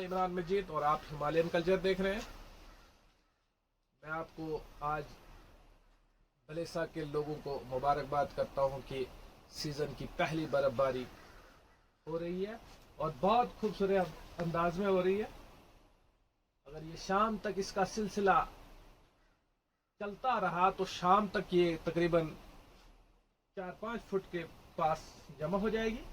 इमरान मजीद और आप Himalayan culture देख रहे हैं। मैं आपको आज बलेसा के लोगों को मुबारकबाद करता हूं कि सीज़न की पहली बर्फबारी हो रही है और बहुत खूबसूरत अंदाज में हो रही है। अगर ये शाम तक इसका सिलसिला चलता रहा तो शाम तक ये तकरीबन 4-5 फुट के पास जमा हो जाएगी।